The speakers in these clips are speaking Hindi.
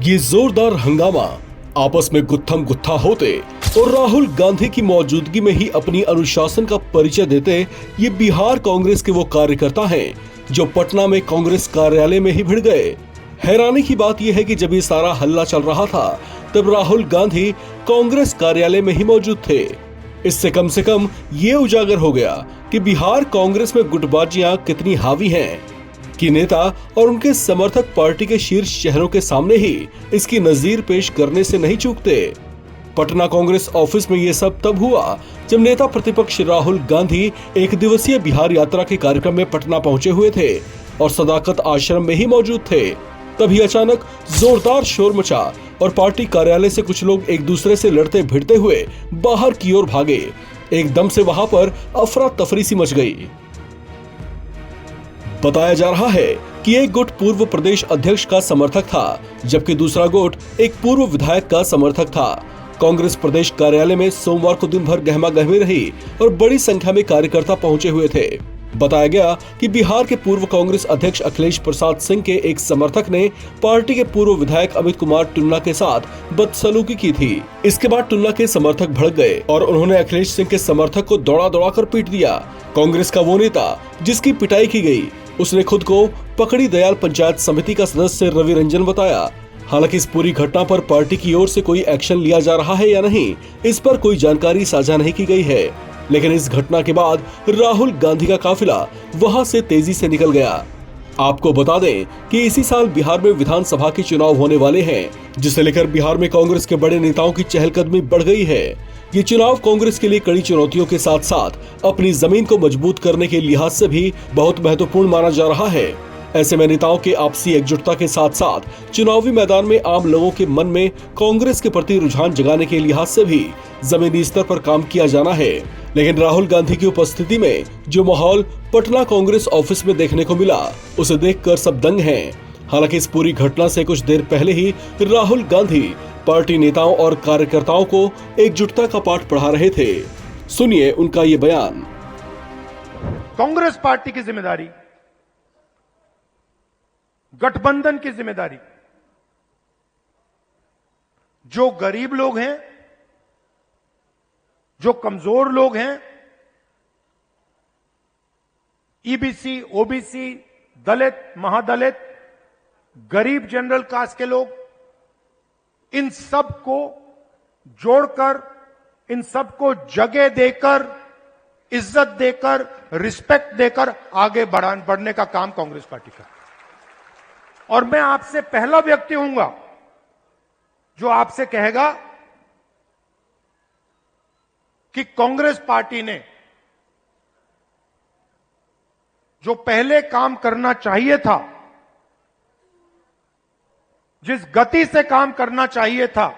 ये जोरदार हंगामा आपस में गुत्थम गुत्था होते और राहुल गांधी की मौजूदगी में ही अपनी अनुशासन का परिचय देते ये बिहार कांग्रेस के वो कार्यकर्ता हैं जो पटना में कांग्रेस कार्यालय में ही भिड़ गए। हैरानी की बात यह है कि जब ये सारा हल्ला चल रहा था तब राहुल गांधी कांग्रेस कार्यालय में ही मौजूद थे। इससे कम ये उजागर हो गया कि बिहार कांग्रेस में गुटबाजियां कितनी हावी हैं कि नेता और उनके समर्थक पार्टी के शीर्ष चेहरों के सामने ही इसकी नजीर पेश करने से नहीं चूकते। पटना कांग्रेस ऑफिस में ये सब तब हुआ जब नेता प्रतिपक्ष राहुल गांधी एक दिवसीय बिहार यात्रा के कार्यक्रम में पटना पहुंचे हुए थे और सदाकत आश्रम में ही मौजूद थे। तभी अचानक जोरदार शोर मचा और पार्टी कार्यालय से कुछ लोग एक दूसरे से लड़ते भिड़ते हुए बाहर की ओर भागे। एकदम से वहां पर अफरा तफरी सी मच गई। बताया जा रहा है कि एक गुट पूर्व प्रदेश अध्यक्ष का समर्थक था, जबकि दूसरा गुट एक पूर्व विधायक का समर्थक था। कांग्रेस प्रदेश कार्यालय में सोमवार को दिन भर गहमा गहमी रही और बड़ी संख्या में कार्यकर्ता पहुंचे हुए थे। बताया गया कि बिहार के पूर्व कांग्रेस अध्यक्ष अखिलेश प्रसाद सिंह के एक समर्थक ने पार्टी के पूर्व विधायक अमित कुमार टुन्ना के साथ बदसलूकी की थी। इसके बाद टुन्ना के समर्थक भड़क गए और उन्होंने अखिलेश सिंह के समर्थक को दौड़ा दौड़ा कर पीट दिया। कांग्रेस का वो नेता जिसकी पिटाई की गई उसने खुद को पकड़ी दयाल पंचायत समिति का सदस्य रवि रंजन बताया। हालांकि इस पूरी घटना पर पार्टी की ओर से कोई एक्शन लिया जा रहा है या नहीं, इस पर कोई जानकारी साझा नहीं की गई है। लेकिन इस घटना के बाद राहुल गांधी का काफिला वहां से तेजी से निकल गया। आपको बता दें कि इसी साल बिहार में विधानसभा के चुनाव होने वाले हैं, जिसे लेकर बिहार में कांग्रेस के बड़े नेताओं की चहलकदमी बढ़ गई है। ये चुनाव कांग्रेस के लिए कड़ी चुनौतियों के साथ साथ अपनी जमीन को मजबूत करने के लिहाज से भी बहुत महत्वपूर्ण माना जा रहा है। ऐसे में नेताओं के आपसी एकजुटता के साथ साथ चुनावी मैदान में आम लोगों के मन में कांग्रेस के प्रति रुझान जगाने के लिहाज से भी जमीनी स्तर पर काम किया जाना है। लेकिन राहुल गांधी की उपस्थिति में जो माहौल पटना कांग्रेस ऑफिस में देखने को मिला, उसे देखकर सब दंग हैं। हालांकि इस पूरी घटना से कुछ देर पहले ही राहुल गांधी पार्टी नेताओं और कार्यकर्ताओं को एकजुटता का पाठ पढ़ा रहे थे। सुनिए उनका ये बयान। कांग्रेस पार्टी की जिम्मेदारी, गठबंधन की जिम्मेदारी, जो गरीब लोग हैं, जो कमजोर लोग हैं, ईबीसी, ओबीसी, दलित, महादलित, गरीब जनरल कास्ट के लोग, इन सब को जोड़कर, इन सबको जगह देकर, इज्जत देकर, रिस्पेक्ट देकर आगे बढ़ने का काम कांग्रेस पार्टी का। और मैं आपसे पहला व्यक्ति हूंगा जो आपसे कहेगा कि कांग्रेस पार्टी ने जो पहले काम करना चाहिए था, जिस गति से काम करना चाहिए था,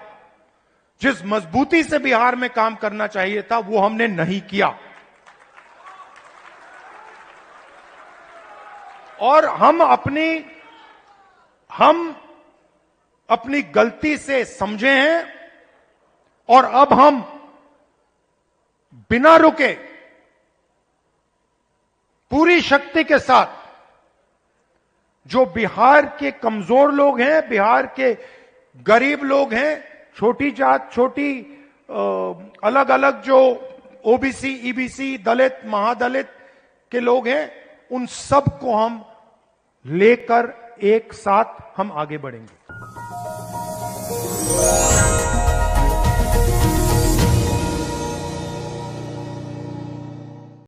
जिस मजबूती से बिहार में काम करना चाहिए था, वो हमने नहीं किया। और हम अपनी गलती से समझे हैं और अब हम बिना रुके पूरी शक्ति के साथ जो बिहार के कमजोर लोग हैं, बिहार के गरीब लोग हैं, छोटी जात, छोटी अलग अलग जो ओबीसी, ईबीसी, दलित, महादलित के लोग हैं, उन सब को हम लेकर एक साथ हम आगे बढ़ेंगे।